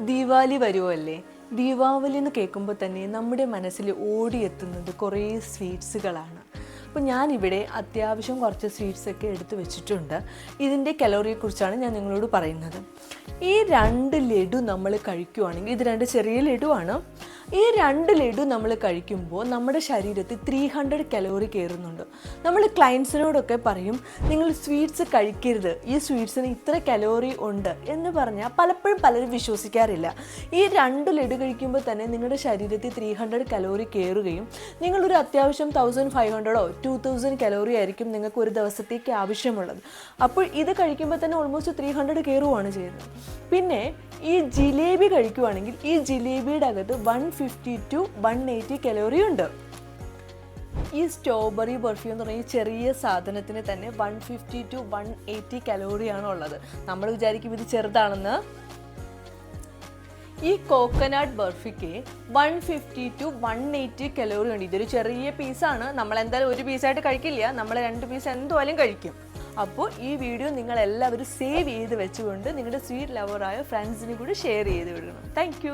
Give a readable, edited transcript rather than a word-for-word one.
ദീപാവലി വരുമല്ലേ? ദീപാവലി എന്ന് കേൾക്കുമ്പോൾ തന്നെ നമ്മുടെ മനസ്സിൽ ഓടിയെത്തുന്നത് കുറേ സ്വീറ്റ്സുകളാണ്. അപ്പോൾ ഞാനിവിടെ അത്യാവശ്യം കുറച്ച് സ്വീറ്റ്സൊക്കെ എടുത്തു വെച്ചിട്ടുണ്ട്. ഇതിൻ്റെ കലോറിയെക്കുറിച്ചാണ് ഞാൻ നിങ്ങളോട് പറയുന്നത്. ഈ 2 ലഡു നമ്മൾ കഴിക്കുവാണെങ്കിൽ, ഇത് 2 ചെറിയ ലഡുവാണ്. ഈ 2 ലഡു നമ്മൾ കഴിക്കുമ്പോൾ നമ്മുടെ ശരീരത്തിൽ 300 കലോറി കയറുന്നുണ്ട്. നമ്മൾ ക്ലയൻസിനോടൊക്കെ പറയും, നിങ്ങൾ സ്വീറ്റ്സ് കഴിക്കരുത്, ഈ സ്വീറ്റ്സിന് ഇത്ര കലോറി ഉണ്ട് എന്ന് പറഞ്ഞാൽ പലപ്പോഴും പലരും വിശ്വസിക്കാറില്ല. ഈ 2 ലഡു കഴിക്കുമ്പോൾ തന്നെ നിങ്ങളുടെ ശരീരത്തിൽ 300 കലോറി കയറുകയും നിങ്ങളൊരു അത്യാവശ്യം 1500 2000 കലോറി ആയിരിക്കും നിങ്ങൾക്ക് ഒരു ദിവസത്തേക്ക് ആവശ്യമുള്ളത്. അപ്പോൾ ഇത് കഴിക്കുമ്പോൾ തന്നെ ഓൾമോസ്റ്റ് 300 കയറുകയാണ് ചെയ്യുന്നത്. പിന്നെ ഈ ജിലേബി കഴിക്കുവാണെങ്കിൽ ഈ ജിലേബിയുടെ അകത്ത് 150 to 180 കലോറി ഉണ്ട്. ഈ സ്ട്രോബെറി ബർഫി എന്ന് പറഞ്ഞാൽ ഈ ചെറിയ സാധനത്തിന് തന്നെ 150 to 180 കലോറിയാണ് ഉള്ളത്. നമ്മൾ വിചാരിക്കും ഇത് ചെറുതാണെന്ന്. ഈ കോക്കനട്ട് ബർഫിക്ക് 150 to 180 കലോറി ഉണ്ട്. ഇതൊരു ചെറിയ പീസാണ്. നമ്മൾ എന്തായാലും ഒരു പീസായിട്ട് കഴിക്കില്ല, നമ്മൾ 2 പീസ് എന്തായാലും കഴിക്കും. അപ്പോൾ ഈ വീഡിയോ നിങ്ങളെല്ലാവരും സേവ് ചെയ്ത് വെച്ചുകൊണ്ട് നിങ്ങളുടെ സ്വീറ്റ് ലവറായ ഫ്രണ്ട്സിന് കൂടി ഷെയർ ചെയ്ത് വിടണം. താങ്ക്